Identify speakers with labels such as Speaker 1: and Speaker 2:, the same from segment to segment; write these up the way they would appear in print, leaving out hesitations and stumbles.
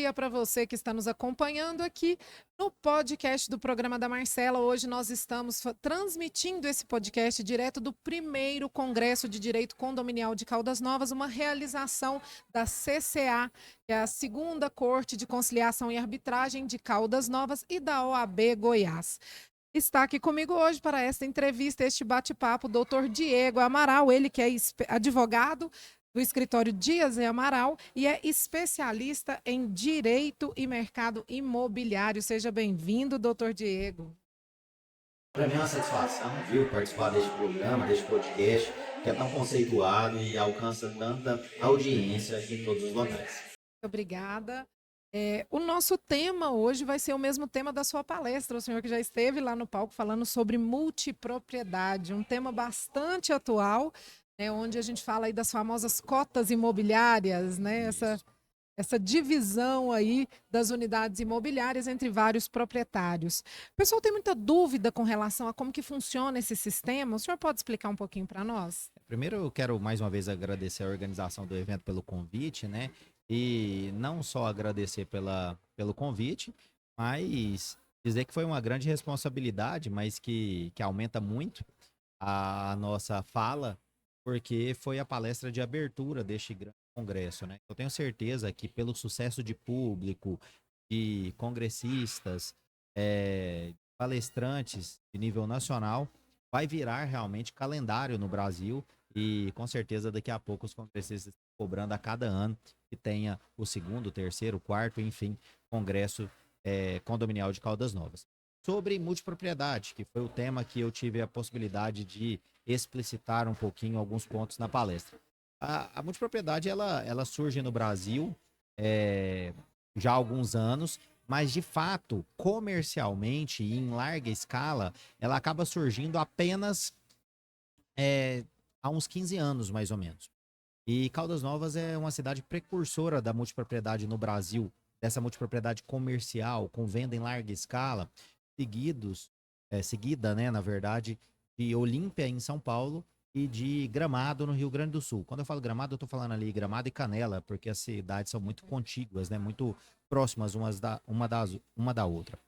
Speaker 1: dia para você que está nos acompanhando aqui no podcast do programa da Marcela. Hoje nós estamos transmitindo esse podcast direto do primeiro Congresso de Direito Condominial de Caldas Novas, uma realização da CCA, que é a Segunda Corte de Conciliação e Arbitragem de Caldas Novas, e da OAB Goiás. Está aqui comigo hoje para esta entrevista, este bate-papo, o doutor Diego Amaral, ele que é advogado do escritório Dias e Amaral e é especialista em direito e mercado imobiliário. Seja bem-vindo, doutor Diego.
Speaker 2: Para mim é uma satisfação, viu, participar deste programa, deste podcast, que é tão conceituado e alcança tanta audiência em todos os locais.
Speaker 1: Obrigada. O nosso tema hoje vai ser o mesmo tema da sua palestra, o senhor que já esteve lá no palco falando sobre multipropriedade, um tema bastante atual, né, onde a gente fala aí das famosas cotas imobiliárias, né, essa divisão aí das unidades imobiliárias entre vários proprietários. O pessoal tem muita dúvida com relação a como que funciona esse sistema. O senhor pode explicar um pouquinho para nós?
Speaker 2: Primeiro eu quero mais uma vez agradecer a organização do evento pelo convite, né? E não só agradecer pelo convite, mas dizer que foi uma grande responsabilidade, mas que aumenta muito a nossa fala, porque foi a palestra de abertura deste grande congresso, né? Eu tenho certeza que pelo sucesso de público, de congressistas, palestrantes de nível nacional, vai virar realmente calendário no Brasil e com certeza daqui a pouco os congressistas estão cobrando a cada ano que tenha o segundo, terceiro, quarto, enfim, congresso condominial de Caldas Novas. Sobre multipropriedade, que foi o tema que eu tive a possibilidade de explicitar um pouquinho alguns pontos na palestra. A multipropriedade, ela surge no Brasil já há alguns anos, mas de fato, comercialmente e em larga escala, ela acaba surgindo apenas há uns 15 anos, mais ou menos. E Caldas Novas é uma cidade precursora da multipropriedade no Brasil, dessa multipropriedade comercial, com venda em larga escala, seguida, né, na verdade, de Olímpia, em São Paulo, e de Gramado, no Rio Grande do Sul. Quando eu falo Gramado, eu estou falando ali Gramado e Canela, porque as cidades são muito contíguas, né, muito próximas uma da outra.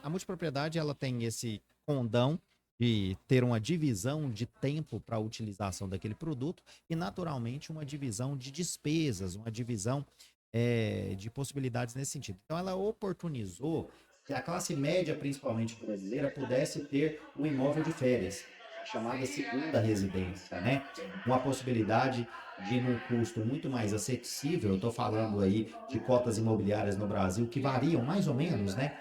Speaker 2: A multipropriedade, ela tem esse condão de ter uma divisão de tempo para a utilização daquele produto e, naturalmente, uma divisão de despesas, uma divisão de possibilidades nesse sentido. Então, ela oportunizou que a classe média, principalmente brasileira, pudesse ter um imóvel de férias, a chamada segunda residência, né? Uma possibilidade de, num custo muito mais acessível, eu estou falando aí de cotas imobiliárias no Brasil que variam mais ou menos, né?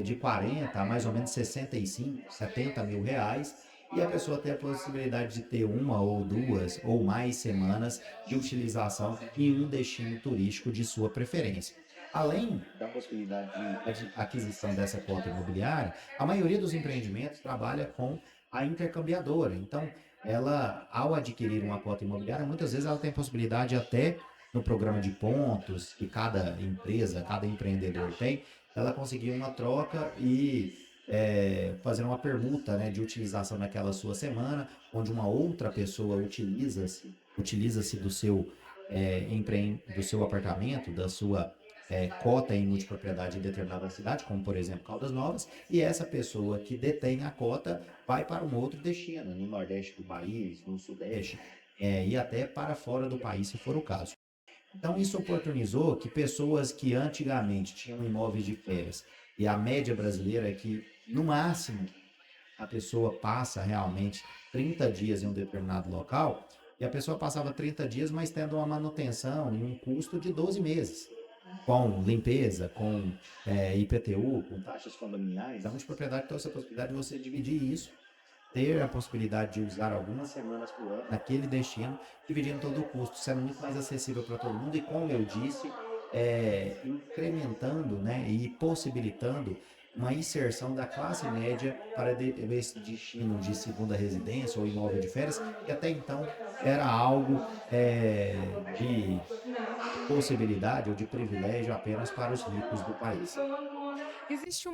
Speaker 2: De 40 a mais ou menos 65, 70 mil reais, e a pessoa tem a possibilidade de ter uma ou duas ou mais semanas de utilização em um destino turístico de sua preferência. Além da possibilidade de aquisição dessa cota imobiliária, a maioria dos empreendimentos trabalha com a intercambiadora. Então, ela, ao adquirir uma cota imobiliária, muitas vezes ela tem a possibilidade até no programa de pontos que cada empresa, cada empreendedor tem, ela conseguir uma troca e fazer uma permuta, né, de utilização naquela sua semana, onde uma outra pessoa utiliza-se do seu apartamento, da sua cota em multipropriedade em determinada cidade, como por exemplo Caldas Novas, e essa pessoa que detém a cota vai para um outro destino, no Nordeste do país, no Sudeste, e até para fora do país, se for o caso. Então, isso oportunizou que pessoas que antigamente tinham imóveis de férias, e a média brasileira é que, no máximo, a pessoa passa realmente 30 dias em um determinado local, e a pessoa passava 30 dias, mas tendo uma manutenção e um custo de 12 meses, com limpeza, com IPTU, com taxas condominiais. A multipropriedade tem essa possibilidade de você dividir isso, ter a possibilidade de usar algumas semanas por ano naquele destino, dividindo todo o custo, sendo muito mais acessível para todo mundo e, como eu disse, incrementando, né, e possibilitando uma inserção da classe média para esse destino de segunda residência ou imóvel de férias, que até então era algo de possibilidade ou de privilégio apenas para os ricos do país.
Speaker 1: Existe o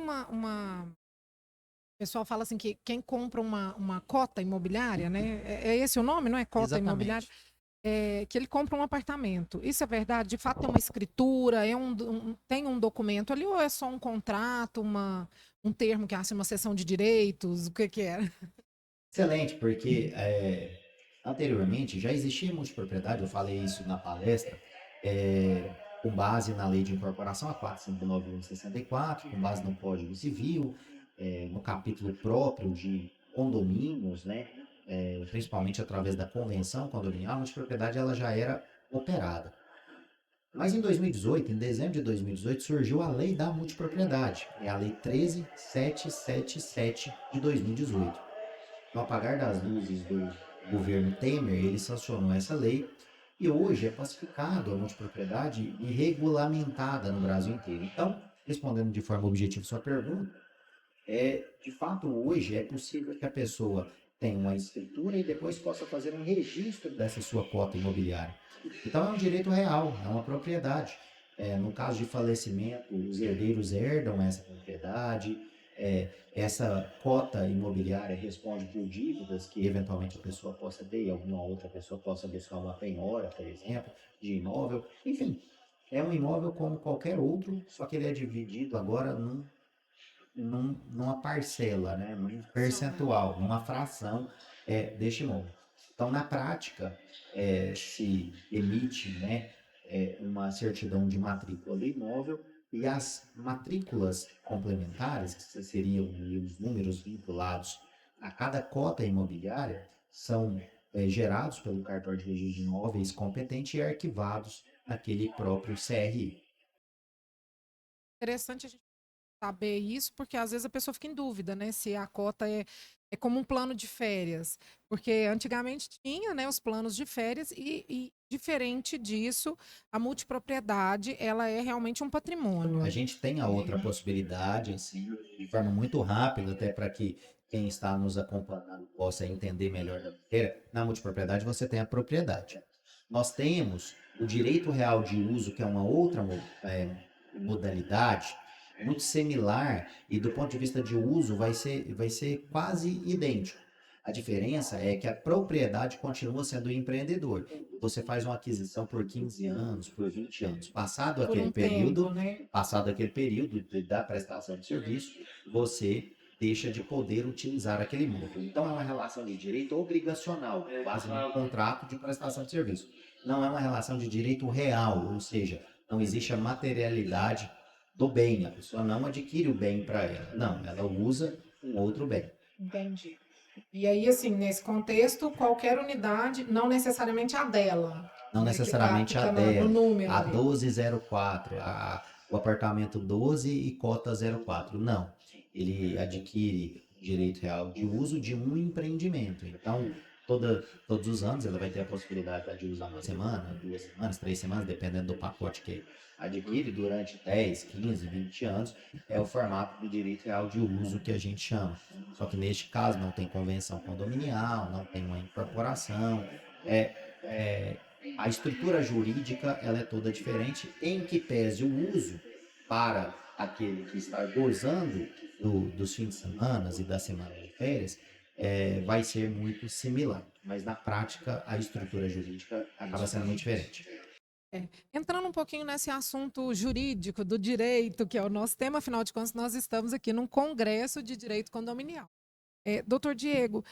Speaker 1: pessoal fala assim que quem compra uma cota imobiliária, né? É esse o nome, não é? Cota imobiliária.
Speaker 2: Exatamente.
Speaker 1: que ele compra um apartamento. Isso é verdade? De fato, tem uma escritura, tem um documento ali, ou é só um contrato, um termo que acha uma seção de direitos? O que é?
Speaker 2: Excelente, porque anteriormente já existia multipropriedade, eu falei isso na palestra, com base na Lei de Incorporação, a 459/64, com base no Código Civil, no capítulo próprio de condomínios, né? Principalmente através da convenção condominial, a multipropriedade ela já era operada. Mas em 2018, em dezembro de 2018, surgiu a Lei da Multipropriedade, é a Lei 13.777 de 2018. No apagar das luzes do governo Temer, ele sancionou essa lei e hoje é pacificado a multipropriedade e regulamentada no Brasil inteiro. Então, respondendo de forma objetiva sua pergunta, de fato hoje é possível que a pessoa tenha uma escritura e depois possa fazer um registro dessa sua cota imobiliária. Então é um direito real, é uma propriedade. No caso de falecimento, os herdeiros herdam essa propriedade, essa cota imobiliária responde por dívidas que eventualmente a pessoa possa ter e alguma outra pessoa possa buscar uma penhora, por exemplo, de imóvel. Enfim, é um imóvel como qualquer outro, só que ele é dividido agora numa parcela, né, num percentual, numa fração deste imóvel. Então, na prática, se emite, né, uma certidão de matrícula do imóvel e as matrículas complementares, que seriam os números vinculados a cada cota imobiliária, são gerados pelo cartório de registro de imóveis competente e arquivados naquele próprio CRI.
Speaker 1: Interessante a gente saber isso, porque às vezes a pessoa fica em dúvida, né? Se a cota é como um plano de férias. Porque antigamente tinha, né, os planos de férias e diferente disso, a multipropriedade, ela é realmente um patrimônio.
Speaker 2: A gente tem a outra possibilidade, assim, de forma muito rápida, até para que quem está nos acompanhando possa entender melhor da matéria. Na multipropriedade você tem a propriedade. Nós temos o direito real de uso, que é uma outra modalidade, muito similar e do ponto de vista de uso vai ser quase idêntico. A diferença é que a propriedade continua sendo o empreendedor. Você faz uma aquisição por 15 anos, por 20 anos. Passado aquele período da prestação de serviço, você deixa de poder utilizar aquele imóvel. Então é uma relação de direito obrigacional, com base no contrato de prestação de serviço. Não é uma relação de direito real, ou seja, não existe a materialidade do bem. A pessoa não adquire o bem para ela. Não, ela usa um outro bem.
Speaker 1: Entendi. E aí, assim, nesse contexto, qualquer unidade, não necessariamente a dela,
Speaker 2: Não
Speaker 1: né,
Speaker 2: necessariamente
Speaker 1: que
Speaker 2: a
Speaker 1: tá no
Speaker 2: 10,
Speaker 1: número
Speaker 2: a
Speaker 1: ali.
Speaker 2: 1204, o apartamento 12 e cota 04. Não. Ele adquire direito real de uso de um empreendimento. Então, todos os anos ela vai ter a possibilidade de usar uma semana, 2 semanas, 3 semanas, dependendo do pacote que adquire durante 10, 15, 20 anos. É o formato do direito real de uso que a gente chama. Só que neste caso não tem convenção condominial, não tem uma incorporação. É, é, a estrutura jurídica ela é toda diferente, em que pese o uso para aquele que está gozando dos fins de semana e das semanas de férias, vai ser muito similar. Mas na prática, a estrutura jurídica acaba sendo muito diferente.
Speaker 1: Entrando um pouquinho nesse assunto jurídico, do direito, que é o nosso tema, afinal de contas, nós estamos aqui num congresso de direito condominial. Doutor Diego,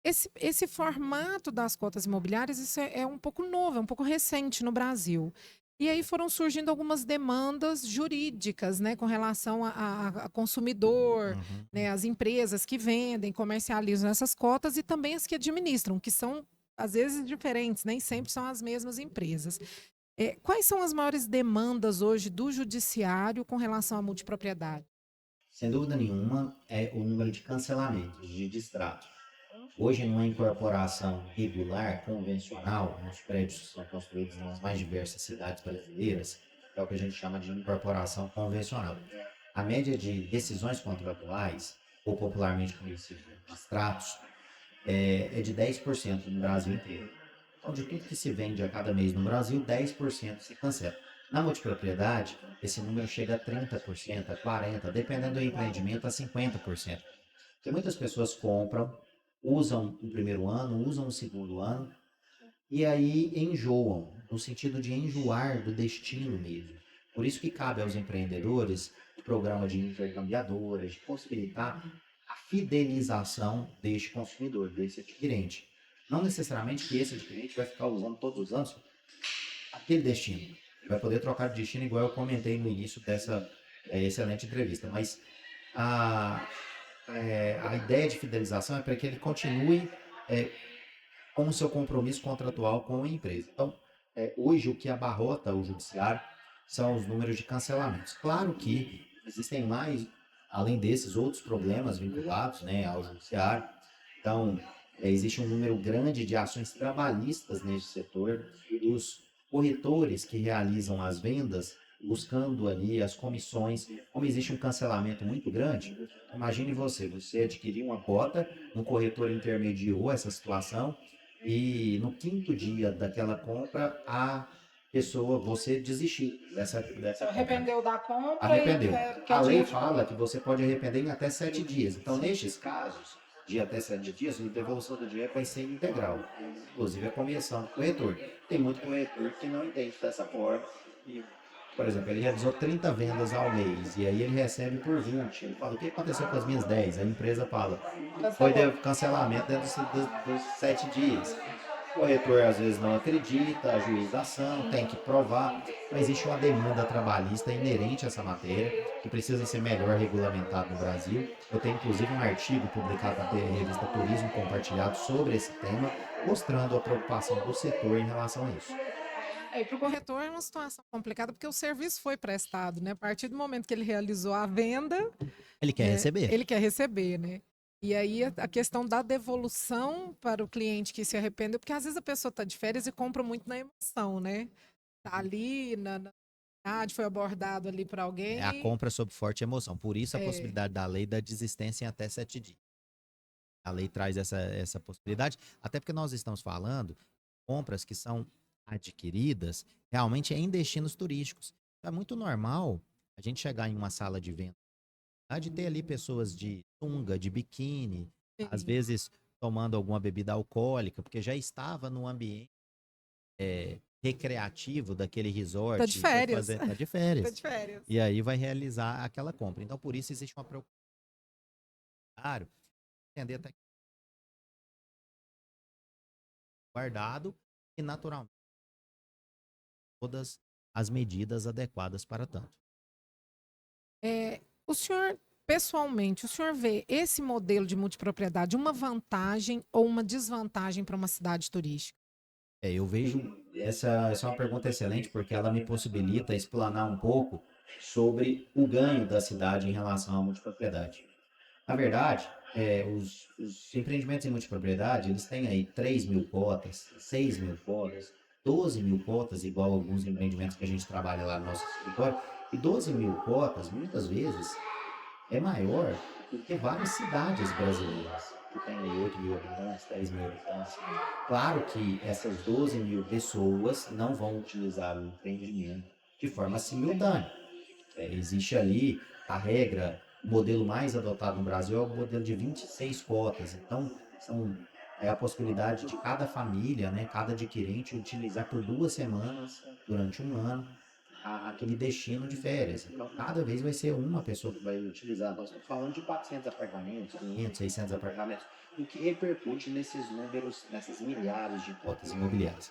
Speaker 1: esse formato das cotas imobiliárias isso é um pouco novo, é um pouco recente no Brasil. E aí foram surgindo algumas demandas jurídicas, né, com relação a consumidor, né, as empresas que vendem, comercializam essas cotas e também as que administram, que são às vezes diferentes, nem sempre são as mesmas empresas. Quais são as maiores demandas hoje do judiciário com relação à multipropriedade?
Speaker 2: Sem dúvida nenhuma, é o número de cancelamentos, de distratos. Hoje, numa incorporação regular, convencional, nos prédios que são construídos nas mais diversas cidades brasileiras, é o que a gente chama de incorporação convencional. A média de decisões contratuais, ou popularmente conhecido como distratos, é de 10% no Brasil inteiro. Então, de tudo que se vende a cada mês no Brasil, 10% se cancela. Na multipropriedade, esse número chega a 30%, a 40%, dependendo do empreendimento, a 50%. Porque muitas pessoas compram, usam o primeiro ano, usam o segundo ano e aí enjoam, no sentido de enjoar do destino mesmo. Por isso que cabe aos empreendedores o programa de intercambiadoras, de possibilitar a fidelização deste consumidor, desse adquirente. Não necessariamente que esse adquirente vai ficar usando todos os anos aquele destino. Ele vai poder trocar de destino, igual eu comentei no início dessa excelente entrevista. Mas a, a ideia de fidelização é para que ele continue é, com o seu compromisso contratual com a empresa. Então, hoje o que abarrota o judiciário são os números de cancelamentos. Claro que existem mais, além desses, outros problemas vinculados, né, ao judiciário. Então, existe um número grande de ações trabalhistas nesse setor. Os corretores que realizam as vendas, buscando ali as comissões, como existe um cancelamento muito grande, imagine você adquiriu uma cota, um corretor intermediou essa situação, e no quinto dia daquela compra, a pessoa, você desistiu dessa compra.
Speaker 1: Arrependeu da compra e
Speaker 2: Arrependeu.
Speaker 1: quer
Speaker 2: A lei
Speaker 1: dinheiro de
Speaker 2: fala
Speaker 1: volta.
Speaker 2: que você pode arrepender em até 7 dias. Então, nestes casos, de até 7 dias, a devolução do dinheiro vai ser integral. Inclusive a comissão do corretor. Tem muito corretor que não entende dessa forma. E, por exemplo, ele realizou 30 vendas ao mês e aí ele recebe por 20. Ele fala, o que aconteceu com as minhas 10? A empresa fala, foi de
Speaker 1: Cancelou.
Speaker 2: cancelamento dentro dos 7 dias. O corretor às vezes não acredita, a juiz da ação tem que provar, mas existe uma demanda trabalhista inerente a essa matéria, que precisa ser melhor regulamentado no Brasil. Eu tenho inclusive um artigo publicado na revista Turismo Compartilhado sobre esse tema, mostrando a preocupação do setor em relação a isso.
Speaker 1: E para o corretor é uma situação complicada porque o serviço foi prestado, né? A partir do momento que ele realizou a venda,
Speaker 2: Ele quer receber.
Speaker 1: ele quer receber, né? E aí a questão da devolução para o cliente que se arrependeu, porque às vezes a pessoa está de férias e compra muito na emoção, né? Tá ali na cidade, foi abordado ali por
Speaker 2: É a
Speaker 1: alguém.
Speaker 2: compra sob forte emoção. Por isso a
Speaker 1: É,
Speaker 2: possibilidade da lei da desistência em até 7 dias. A lei traz essa possibilidade, até porque nós estamos falando de compras que são adquiridas realmente em destinos turísticos. Então, é muito normal a gente chegar em uma sala de venda, de ter ali pessoas de sunga, de biquíni, às
Speaker 1: sim.
Speaker 2: vezes tomando alguma bebida alcoólica, porque já estava no ambiente recreativo daquele
Speaker 1: Tá de
Speaker 2: resort, foi
Speaker 1: férias.
Speaker 2: fazer, tá de
Speaker 1: Tá
Speaker 2: férias.
Speaker 1: de férias.
Speaker 2: E aí vai realizar aquela compra. Então, por isso existe uma preocupação, entender até que guardado e naturalmente todas as medidas adequadas para tanto.
Speaker 1: O senhor, pessoalmente, o senhor vê esse modelo de multipropriedade uma vantagem ou uma desvantagem para uma cidade turística?
Speaker 2: Eu vejo essa é uma pergunta excelente porque ela me possibilita explanar um pouco sobre o ganho da cidade em relação à multipropriedade. Na verdade, os empreendimentos em multipropriedade, eles têm aí 3.000 cotas, 6.000 cotas, 12.000 cotas, igual alguns empreendimentos que a gente trabalha lá no nosso escritório, e 12.000 cotas, muitas vezes, é maior do que várias cidades brasileiras, que tem aí 8.000 habitantes, 10.000 habitantes. Claro que essas 12.000 pessoas não vão utilizar o empreendimento de forma simultânea. Existe ali a regra, o modelo mais adotado no Brasil é o modelo de 26 cotas. Então, é a possibilidade de cada família, né, cada adquirente utilizar por 2 semanas, durante um ano, aquele destino de férias. Então, cada vez vai ser uma pessoa que vai utilizar. Nós estamos falando de 400 apartamentos, 500, 600 apartamentos, o que repercute nesses números, nessas milhares de cotas imobiliárias.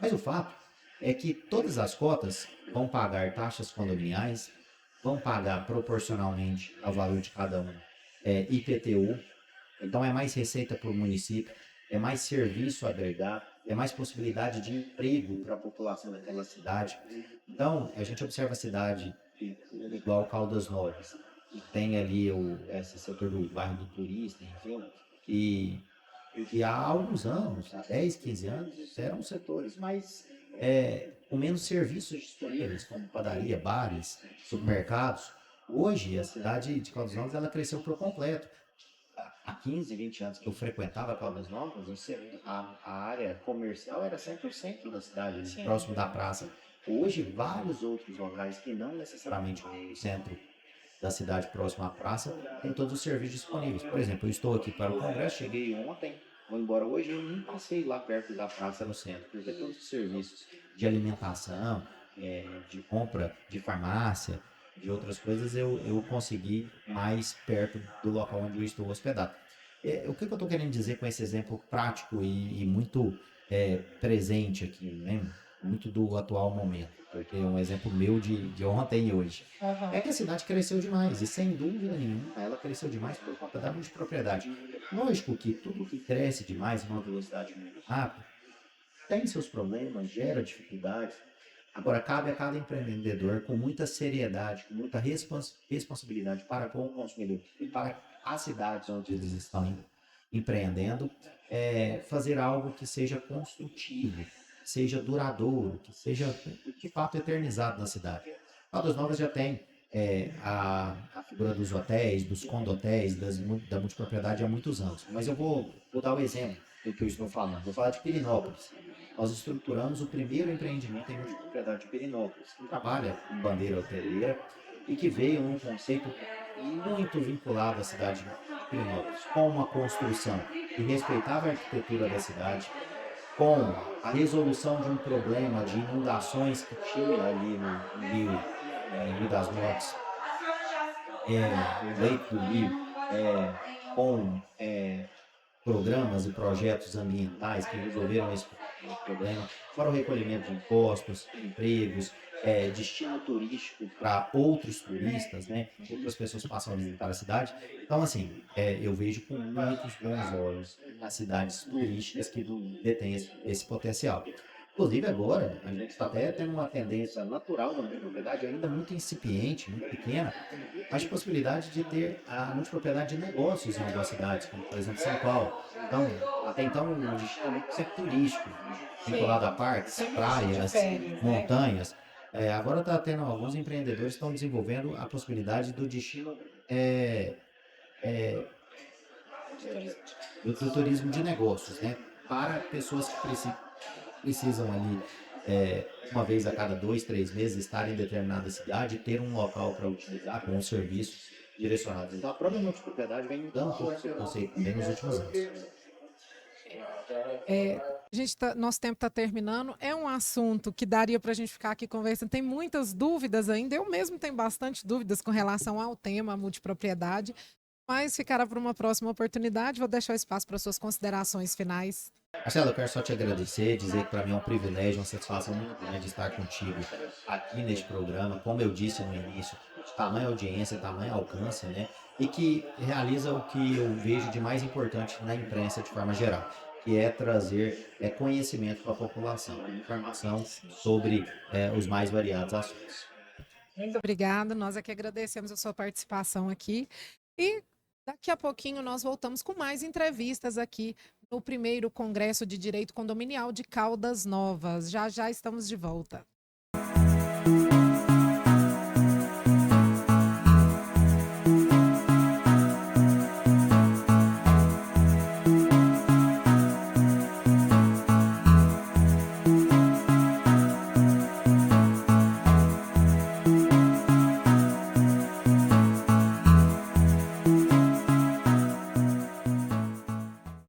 Speaker 2: Mas o fato é que todas as cotas vão pagar taxas condominiais, vão pagar proporcionalmente ao valor de cada um IPTU, então é mais receita para o município, é mais serviço agregado, é mais possibilidade de emprego para a população daquela cidade. Então, a gente observa a cidade igual Caldas Novas, que tem ali esse setor do bairro do turista, enfim, que há alguns anos, há 10, 15 anos, eram setores mais com menos serviços disponíveis, como padaria, bares, supermercados. Hoje, a cidade de Caldas Novas ela cresceu por completo. Há 15, 20 anos que eu frequentava Caldas Novas, a área comercial era 100% da cidade,
Speaker 1: Sim.
Speaker 2: próximo da praça. Hoje, vários outros locais que não necessariamente o centro da cidade próximo à praça têm todos os serviços disponíveis. Por exemplo, eu estou aqui para o congresso, cheguei ontem, vou embora hoje, eu nem passei lá perto da praça no centro, porque todos os serviços de alimentação, de compra, de farmácia, de outras coisas, eu consegui mais perto do local onde eu estou hospedado. O que eu estou querendo dizer com esse exemplo prático e muito presente aqui, né? Muito do atual momento, porque é um exemplo meu de ontem e hoje. É que a cidade cresceu demais, e sem dúvida nenhuma, ela cresceu demais por conta da multipropriedade. Lógico que tudo que cresce demais, numa velocidade muito rápida, tem seus problemas, gera dificuldades. Agora, cabe a cada empreendedor, com muita seriedade, com muita responsabilidade para com o consumidor e para as cidades onde eles estão empreendendo, fazer algo que seja construtivo, que seja duradouro, que seja de fato eternizado na cidade. Caldas Novas já tem a figura dos hotéis, dos condotéis, da multipropriedade há muitos anos. Mas eu vou dar o exemplo do que eu estou falando. Vou falar de Pirinópolis. Nós estruturamos o primeiro empreendimento em multipropriedade de Pirinópolis, que trabalha com bandeira hoteleira e que veio num conceito muito vinculado à cidade de Pirinópolis, com uma construção que respeitava a arquitetura da cidade, com a resolução de um problema de inundações que tinha ali no Rio das Mortes, no leito do rio, com programas e projetos ambientais que resolveram esse problema, fora o recolhimento de impostos, empregos, destino turístico para outros turistas, né? Outras pessoas passam a visitar a cidade. Então, assim, eu vejo com muitos bons olhos as cidades turísticas que detêm esse potencial. Inclusive agora, a gente está até tendo uma tendência natural da multipropriedade, ainda muito incipiente, muito pequena, mas de possibilidade de ter a multipropriedade de negócios em algumas cidades, como por exemplo São Paulo. Então, até então, o destino é muito sempre turístico, vinculado a parques, praias, montanhas. Agora está tendo alguns empreendedores que estão desenvolvendo a possibilidade do destino é, é, do turismo de negócios, né? Para pessoas que precisam ali, uma vez a cada 2, 3 meses, estar em determinada cidade e ter um local para utilizar com os serviços direcionados. Então, a própria multipropriedade vem mudando um pouco esse conceito também nos últimos anos.
Speaker 1: Nosso tempo está terminando. É um assunto que daria para a gente ficar aqui conversando. Tem muitas dúvidas ainda. Eu mesmo tenho bastante dúvidas com relação ao tema multipropriedade, mas ficará para uma próxima oportunidade. Vou deixar o espaço para suas considerações finais.
Speaker 2: Marcelo, eu quero só te agradecer, dizer que para mim é um privilégio, uma satisfação muito grande estar contigo aqui neste programa, como eu disse no início, de tamanha audiência, tamanho alcance, né? E que realiza o que eu vejo de mais importante na imprensa de forma geral, que é trazer conhecimento para a população, informação sobre os mais variados assuntos.
Speaker 1: Muito obrigada, nós aqui agradecemos a sua participação aqui e daqui a pouquinho nós voltamos com mais entrevistas aqui no primeiro Congresso de Direito Condominial de Caldas Novas. Já já estamos de volta.